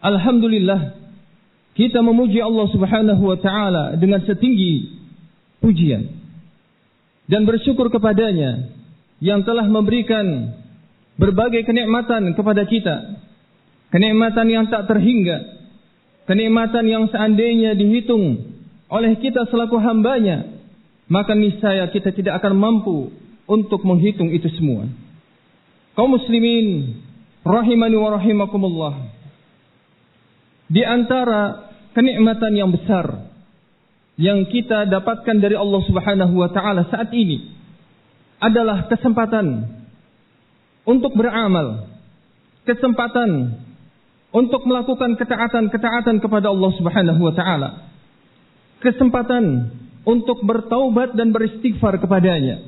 Alhamdulillah, kita memuji Allah Subhanahu wa taala dengan setinggi pujian dan bersyukur kepadanya yang telah memberikan berbagai kenikmatan kepada kita. Kenikmatan yang tak terhingga, kenikmatan yang seandainya dihitung oleh kita selaku hambanya, maka niscaya kita tidak akan mampu untuk menghitung itu semua. Kaum muslimin rahimani wa rahimakumullah, di antara kenikmatan yang besar yang kita dapatkan dari Allah Subhanahu wa taala saat ini adalah kesempatan untuk beramal, kesempatan untuk melakukan ketaatan-ketaatan kepada Allah Subhanahu wa taala, kesempatan untuk bertaubat dan beristighfar kepadanya.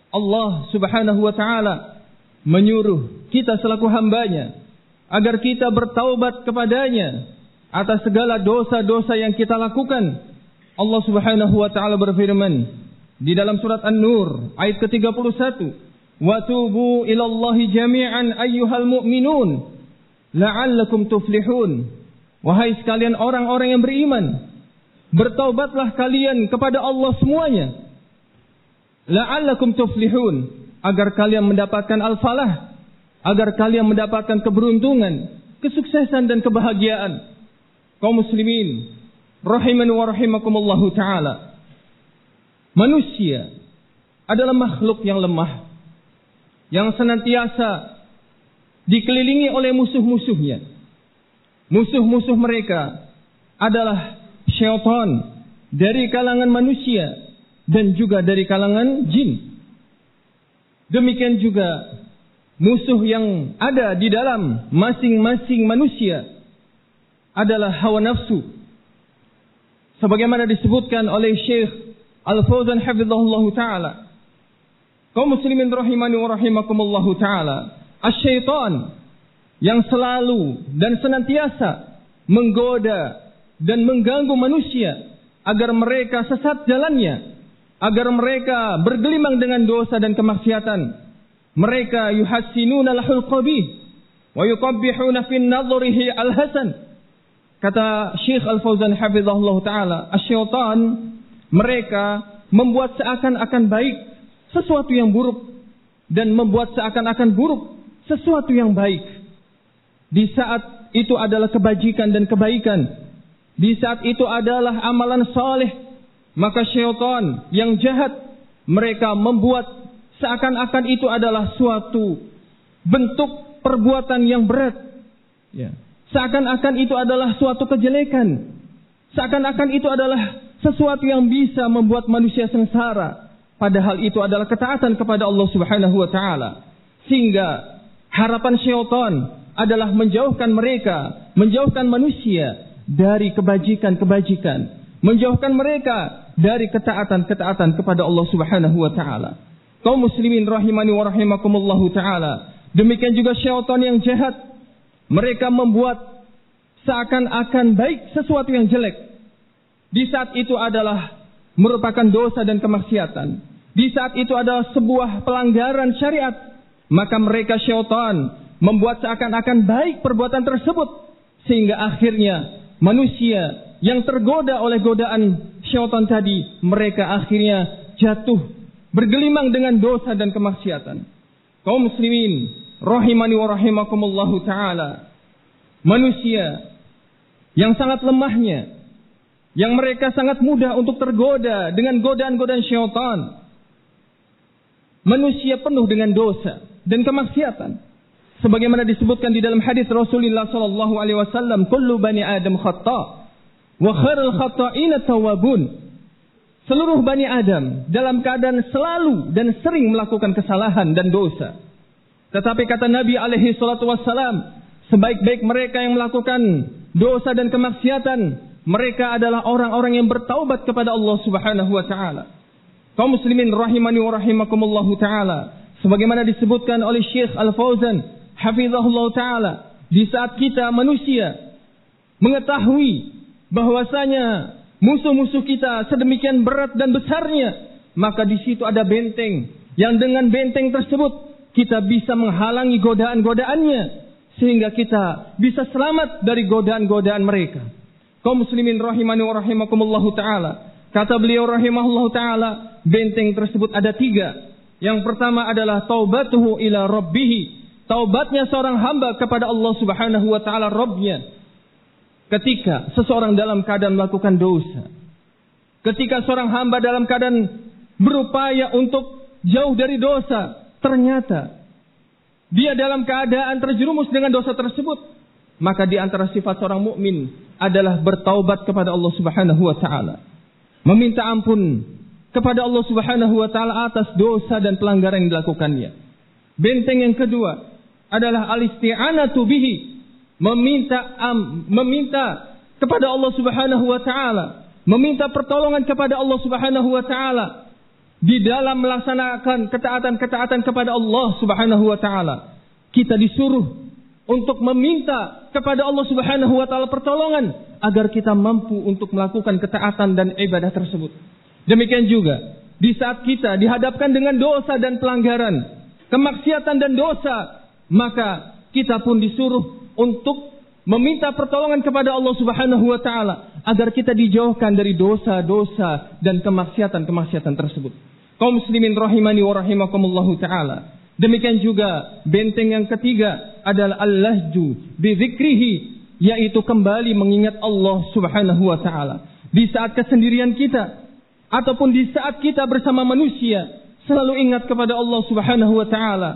Allah Subhanahu wa taala menyuruh kita selaku hambanya agar kita bertaubat kepadanya atas segala dosa-dosa yang kita lakukan. Allah Subhanahu wa taala berfirman di dalam surat An-Nur ayat ke-31, "Wa tubu ilallahi jami'an ayyuhal mu'minun la'allakum tuflihun." Wahai sekalian orang-orang yang beriman, bertaubatlah kalian kepada Allah semuanya. La'allakum tuflihun, agar kalian mendapatkan al-falah, agar kalian mendapatkan keberuntungan, kesuksesan dan kebahagiaan. Kaum muslimin rahimani wa rahimakumullahu taala, manusia adalah makhluk yang lemah, yang senantiasa dikelilingi oleh musuh-musuhnya. Musuh-musuh mereka adalah syaitan dari kalangan manusia dan juga dari kalangan jin. Demikian juga musuh yang ada di dalam masing-masing manusia adalah hawa nafsu. Sebagaimana disebutkan oleh Syekh Al-Fauzan hafizahullah ta'ala. Kaum muslimin rahimani wa rahimakumullahu ta'ala, asyaitan yang selalu dan senantiasa menggoda dan mengganggu manusia agar mereka sesat jalannya, agar mereka bergelimang dengan dosa dan kemaksiatan. Mereka yuhassinuna lahul qabih wa yuqabbihuna fi nadhrihi al-hasan. Kata Syekh Al-Fauzan hafizahullah ta'ala, asyaitan mereka membuat seakan-akan baik sesuatu yang buruk dan membuat seakan-akan buruk sesuatu yang baik. Di saat itu adalah kebajikan dan kebaikan, di saat itu adalah amalan saleh, maka syaitan yang jahat mereka membuat seakan-akan itu adalah suatu bentuk perbuatan yang berat, ya. Seakan-akan itu adalah suatu kejelekan, seakan-akan itu adalah sesuatu yang bisa membuat manusia sengsara, padahal itu adalah ketaatan kepada Allah Subhanahu wa taala. Sehingga harapan syaitan adalah menjauhkan mereka, menjauhkan manusia dari kebajikan-kebajikan, menjauhkan mereka dari ketaatan-ketaatan kepada Allah Subhanahu wa taala. Kaum muslimin rahimani wa rahimakumullahu taala, demikian juga syaitan yang jahat, mereka membuat seakan-akan baik sesuatu yang jelek. Di saat itu adalah merupakan dosa dan kemaksiatan. Di saat itu adalah sebuah pelanggaran syariat, maka mereka syaitan membuat seakan-akan baik perbuatan tersebut, sehingga akhirnya manusia yang tergoda oleh godaan syaitan tadi, mereka akhirnya jatuh bergelimang dengan dosa dan kemaksiatan. Kaum muslimin rahimani wa rahimakumullahu ta'ala, manusia yang sangat lemahnya, yang mereka sangat mudah untuk tergoda dengan godaan-godaan syaitan. Manusia penuh dengan dosa dan kemaksiatan. Sebagaimana disebutkan di dalam hadis Rasulullah sallallahu alaihi wasallam, kullu bani Adam khata' wa khairul khata'ina tawwabun. Seluruh bani Adam dalam keadaan selalu dan sering melakukan kesalahan dan dosa. Tetapi kata Nabi alaihi salatu wassalam, sebaik-baik mereka yang melakukan dosa dan kemaksiatan, mereka adalah orang-orang yang bertaubat kepada Allah Subhanahu wa taala. Kaum muslimin rahimani wa rahimakumullahu taala, sebagaimana disebutkan oleh Syekh Al-Fauzan hafizahullah taala, di saat kita manusia mengetahui bahwasanya musuh-musuh kita sedemikian berat dan besarnya, maka di situ ada benteng yang dengan benteng tersebut kita bisa menghalangi godaan-godaannya, sehingga kita bisa selamat dari godaan-godaan mereka. Kaum muslimin rahimani wa rahimakumullahu ta'ala. Kata beliau rahimahullahu ta'ala, benteng tersebut ada 3. Yang pertama adalah taubatuhu ila rabbih. Taubatnya seorang hamba kepada Allah subhanahu wa ta'ala, Rabbnya. Ketika seseorang dalam keadaan melakukan dosa. Ketika seorang hamba dalam keadaan berupaya untuk jauh dari dosa, ternyata dia dalam keadaan terjerumus dengan dosa tersebut, maka di antara sifat seorang mukmin adalah bertaubat kepada Allah Subhanahu wa taala, meminta ampun kepada Allah Subhanahu wa taala atas dosa dan pelanggaran yang dilakukannya. Benteng yang kedua adalah al-isti'anatu bihi, meminta kepada Allah Subhanahu wa taala, meminta pertolongan kepada Allah Subhanahu wa taala di dalam melaksanakan ketaatan-ketaatan kepada Allah Subhanahu wa taala. Kita disuruh untuk meminta kepada Allah Subhanahu wa taala pertolongan agar kita mampu untuk melakukan ketaatan dan ibadah tersebut. Demikian juga di saat kita dihadapkan dengan dosa dan pelanggaran, kemaksiatan dan dosa, maka kita pun disuruh untuk meminta pertolongan kepada Allah Subhanahu wa taala agar kita dijauhkan dari dosa-dosa dan kemaksiatan-kemaksiatan tersebut. Kaum muslimin rahimani wa rahimakumullahu taala. Demikian juga benteng yang ketiga adalah al-lahju bi dzikrihi, yaitu kembali mengingat Allah Subhanahu wa taala. Di saat kesendirian kita ataupun di saat kita bersama manusia, selalu ingat kepada Allah Subhanahu wa taala.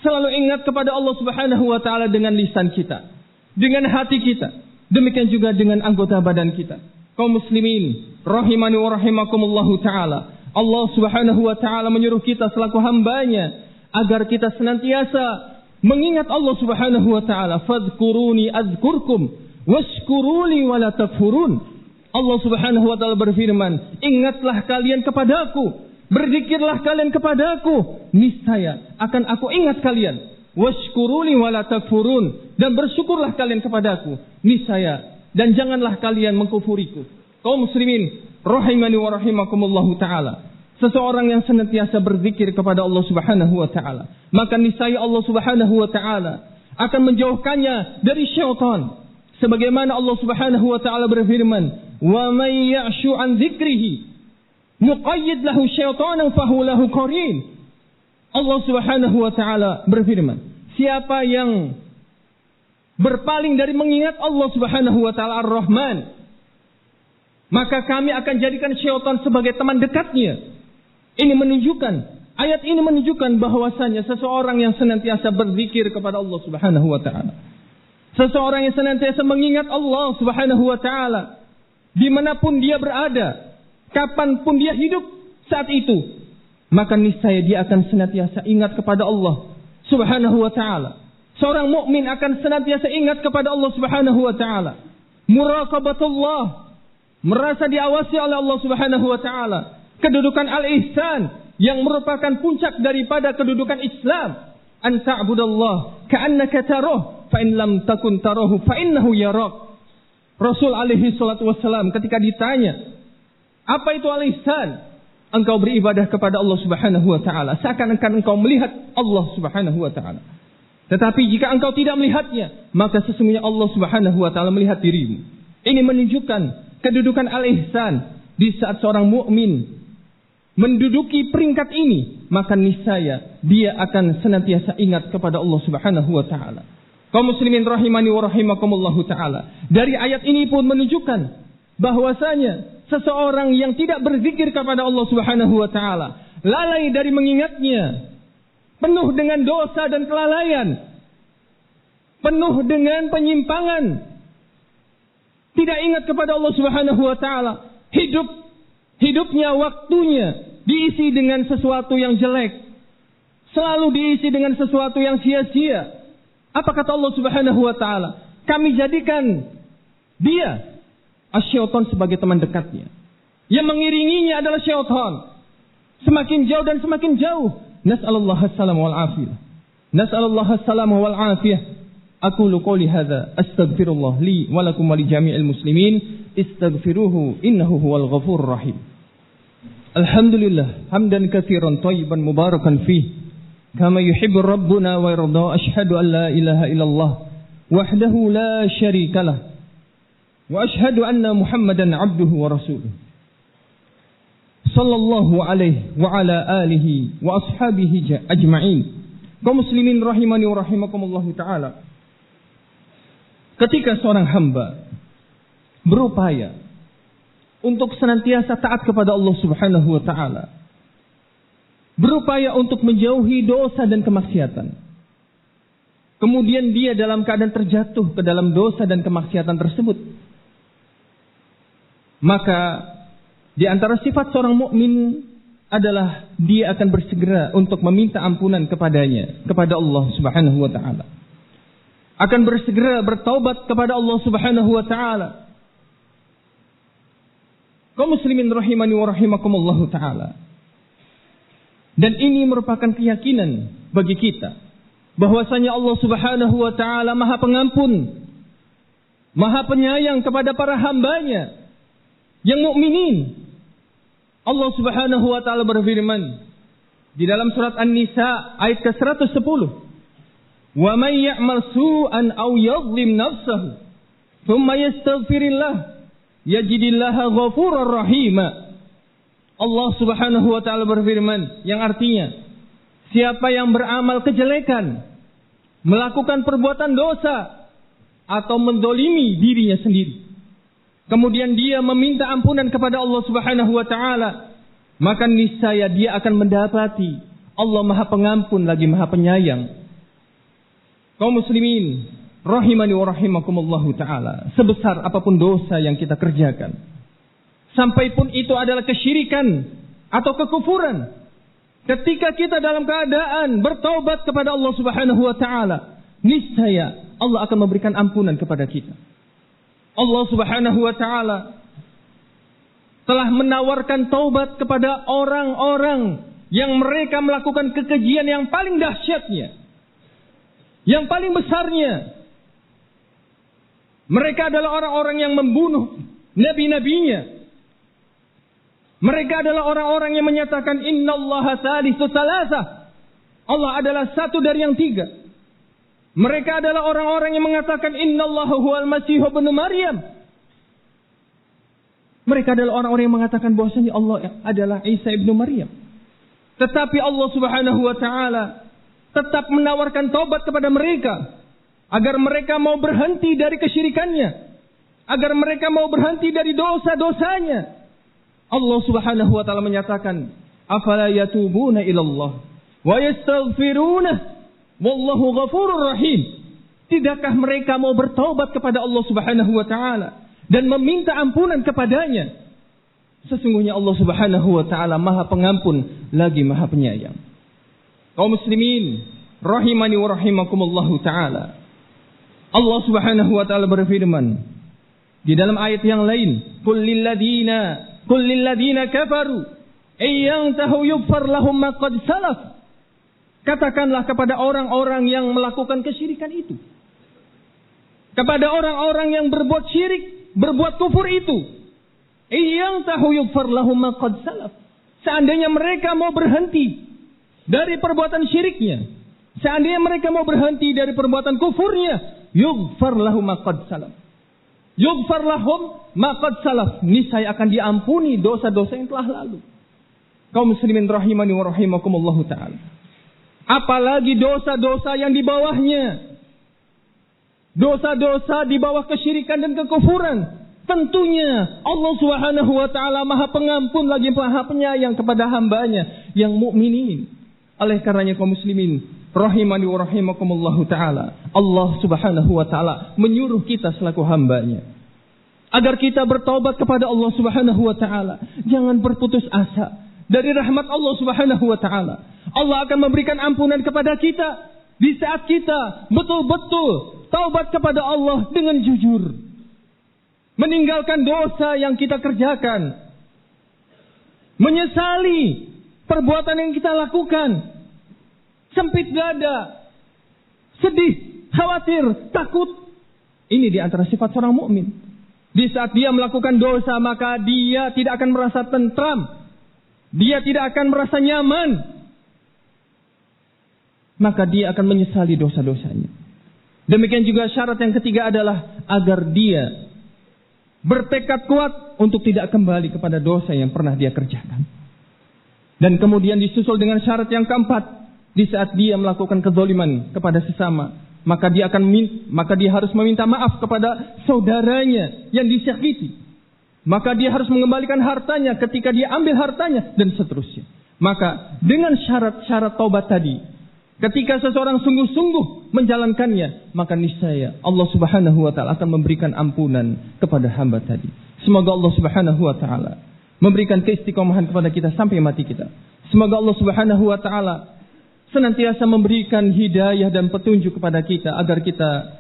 Selalu ingat kepada Allah Subhanahu wa taala dengan lisan kita, dengan hati kita, demikian juga dengan anggota badan kita. Kaum muslimin rahimani wa rahimakumullahu taala. Allah Subhanahu wa taala menyuruh kita selaku hambanya agar kita senantiasa mengingat Allah Subhanahu wa taala. Fadhkuruni azkurkum washkuruli wala takfurun. Allah Subhanahu wa taala berfirman, ingatlah kalian kepadaku, berzikirlah kalian kepadaku, niscaya akan aku ingat kalian. Washkuruli wala takfurun, dan bersyukurlah kalian kepadaku, niscaya, dan janganlah kalian mengkufuriku. Kaum muslimin rahimani wa rahimakumullahu taala. Seseorang yang senantiasa berzikir kepada Allah Subhanahu wa taala, maka niscaya Allah Subhanahu wa taala akan menjauhkannya dari syaitan. Sebagaimana Allah Subhanahu wa taala berfirman, "Wa may ya'shu an dzikrihi nuqayyid lahu syaitanan fahuwa lahu qarin." Allah Subhanahu wa taala berfirman, siapa yang berpaling dari mengingat Allah Subhanahu wa taala Ar-Rahman, maka kami akan jadikan syaitan sebagai teman dekatnya. Ini menunjukkan, ayat ini menunjukkan bahwasanya seseorang yang senantiasa berzikir kepada Allah Subhanahu wa taala, seseorang yang senantiasa mengingat Allah Subhanahu wa taala dimanapun dia berada, kapanpun dia hidup saat itu, maka niscaya dia akan senantiasa ingat kepada Allah Subhanahu wa taala. Seorang mukmin akan senantiasa ingat kepada Allah Subhanahu wa taala. Muraqabatullah, merasa diawasi oleh Allah Subhanahu wa taala. Kedudukan al-ihsan yang merupakan puncak daripada kedudukan Islam. An ta'budallah ka'annaka tarahu fa in lam takun tarahu fa innahu yarak. Rasul alaihi salatu wassalam ketika ditanya, apa itu al-ihsan? Engkau beribadah kepada Allah Subhanahu wa taala seakan-akan engkau melihat Allah Subhanahu wa taala. Tetapi jika engkau tidak melihatnya, maka sesungguhnya Allah Subhanahu wa taala melihat dirimu. Ini menunjukkan kedudukan al-ihsan. Di saat seorang mukmin menduduki peringkat ini, maka niscaya dia akan senantiasa ingat kepada Allah Subhanahu wa taala. Kaum muslimin rahimani wa rahimakumullahu taala. Dari ayat ini pun menunjukkan bahwasanya seseorang yang tidak berzikir kepada Allah Subhanahu wa taala, lalai dari mengingatnya, penuh dengan dosa dan kelalaian, penuh dengan penyimpangan, tidak ingat kepada Allah Subhanahu wa taala, hidupnya, waktunya diisi dengan sesuatu yang jelek, selalu diisi dengan sesuatu yang sia-sia. Apa kata Allah Subhanahu wa taala? Kami jadikan dia asyaitan sebagai teman dekatnya. Yang mengiringinya adalah syaitan. Semakin jauh dan semakin jauh. Nas'alullah as-salam wal afiyah. Nas'alullah as-salam wal afiyah. Aqulu qouli hadza astaghfirullah li wa lakum wa li jami'il muslimin istaghfiruhu innahu huwal ghafurur rahim. Alhamdulillah hamdan katsiran thayyiban mubarakan fih kama yuhibbu rabbuna wa yarda. Asyhadu an la ilaha illallah wahdahu la syarikalah wa asyhadu anna Muhammadan abduhu wa rasuluh sallallahu alaihi wa ala alihi wa ashabihi ajma'in. Kaum muslimin rahimani wa rahimakumullahu ta'ala, ketika seorang hamba berupaya untuk senantiasa taat kepada Allah Subhanahu wa ta'ala, berupaya untuk menjauhi dosa dan kemaksiatan, kemudian dia dalam keadaan terjatuh ke dalam dosa dan kemaksiatan tersebut, maka di antara sifat seorang mukmin adalah dia akan bersegera untuk meminta ampunan kepadanya, kepada Allah Subhanahu wa ta'ala. Akan bersegera bertaubat kepada Allah Subhanahu wa ta'ala. Kaum muslimin rahimani wa rahimakumullahu ta'ala. Dan ini merupakan keyakinan bagi kita bahwasanya Allah Subhanahu wa ta'ala Maha Pengampun, Maha Penyayang kepada para hambanya yang mukminin. Allah Subhanahu wa ta'ala berfirman di dalam surat An-Nisa ayat ke-110, "Wa may ya'mal su'an aw yadhlim nafsahu, thumma yastaghfirillah, yajidillaha ghafurar rahima." Allah Subhanahu wa ta'ala berfirman yang artinya, siapa yang beramal kejelekan, melakukan perbuatan dosa atau mendolimi dirinya sendiri, kemudian dia meminta ampunan kepada Allah Subhanahu wa ta'ala, maka niscaya dia akan mendapati Allah Maha Pengampun lagi Maha Penyayang. Kaum muslimin rahimani wa rahimakumullahu ta'ala, sebesar apapun dosa yang kita kerjakan, sampai pun itu adalah kesyirikan atau kekufuran, ketika kita dalam keadaan bertaubat kepada Allah Subhanahu wa ta'ala, niscaya Allah akan memberikan ampunan kepada kita. Allah Subhanahu wa ta'ala telah menawarkan taubat kepada orang-orang yang mereka melakukan kekejian yang paling dahsyatnya, yang paling besarnya. Mereka adalah orang-orang yang membunuh nabi-nabinya. Mereka adalah orang-orang yang menyatakan innallaha tsalitsu tsalatsa, Allah adalah satu dari yang tiga. Mereka adalah orang-orang yang mengatakan innallaha huwal masih ibnu Maryam. Mereka adalah orang-orang yang mengatakan bahwasanya Allah adalah Isa ibnu Maryam. Tetapi Allah Subhanahu wa ta'ala tetap menawarkan taubat kepada mereka, agar mereka mau berhenti dari kesyirikannya, agar mereka mau berhenti dari dosa-dosanya. Allah Subhanahu wa ta'ala menyatakan, afala yatubuna ilallah wa yastaghfiruna wallahu ghafurur rahim. Tidakkah mereka mau bertaubat kepada Allah Subhanahu wa ta'ala dan meminta ampunan kepadanya? Sesungguhnya Allah Subhanahu wa ta'ala Maha Pengampun lagi Maha Penyayang. Kaum muslimin rahimani wa rahimakumullahu ta'ala, Allah Subhanahu wa ta'ala berfirman di dalam ayat yang lain, qul lil ladzina kafaru ayyantahu yughfar lahum ma qad salaf. Katakanlah kepada orang-orang yang melakukan kesyirikan itu, kepada orang-orang yang berbuat syirik, berbuat kufur itu, ayyantahu yughfar lahum ma qad salaf. Seandainya mereka mau berhenti dari perbuatan syiriknya, seandainya mereka mau berhenti dari perbuatan kufurnya, yughfar lahum ma qad salaf. Yughfar lahum ma qad salaf, niscaya akan diampuni dosa-dosa yang telah lalu. Kaum muslimin rahimani wa rahimakumullahu ta'ala, apalagi dosa-dosa yang di bawahnya, dosa-dosa di bawah kesyirikan dan kekufuran. Tentunya Allah Subhanahu wa ta'ala Maha Pengampun lagi Maha Penyayang kepada hambanya yang mukminin. Oleh karenanya kaum muslimin rahimani wa rahimakumullahu ta'ala, Allah Subhanahu wa ta'ala menyuruh kita selaku hambanya agar kita bertaubat kepada Allah Subhanahu wa ta'ala. Jangan berputus asa dari rahmat Allah Subhanahu wa ta'ala. Allah akan memberikan ampunan kepada kita di saat kita betul-betul taubat kepada Allah dengan jujur, meninggalkan dosa yang kita kerjakan, menyesali perbuatan yang kita lakukan, sempit dada, sedih, khawatir, takut. Ini di antara sifat seorang mukmin. Di saat dia melakukan dosa, maka dia tidak akan merasa tentram, dia tidak akan merasa nyaman, maka dia akan menyesali dosa-dosanya. Demikian juga syarat yang ketiga adalah agar dia bertekad kuat untuk tidak kembali kepada dosa yang pernah dia kerjakan. Dan kemudian disusul dengan syarat yang keempat, di saat dia melakukan kezaliman kepada sesama, maka dia harus meminta maaf kepada saudaranya yang disakiti. Maka dia harus mengembalikan hartanya ketika dia ambil hartanya, dan seterusnya. Maka dengan syarat-syarat taubat tadi, ketika seseorang sungguh-sungguh menjalankannya, maka niscaya Allah Subhanahu wa taala akan memberikan ampunan kepada hamba tadi. Semoga Allah Subhanahu wa taala memberikan keistiqomahan kepada kita sampai mati kita. Semoga Allah Subhanahu wa taala senantiasa memberikan hidayah dan petunjuk kepada kita agar kita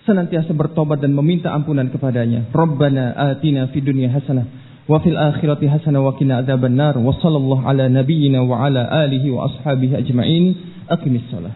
senantiasa bertobat dan meminta ampunan kepadanya. Rabbana atina fid dunya hasanah wa fil akhirati hasanah wa qina adzabannar. Wa sallallahu ala nabiyyina wa ala alihi wa ashabihi ajma'in. Aqimissalah.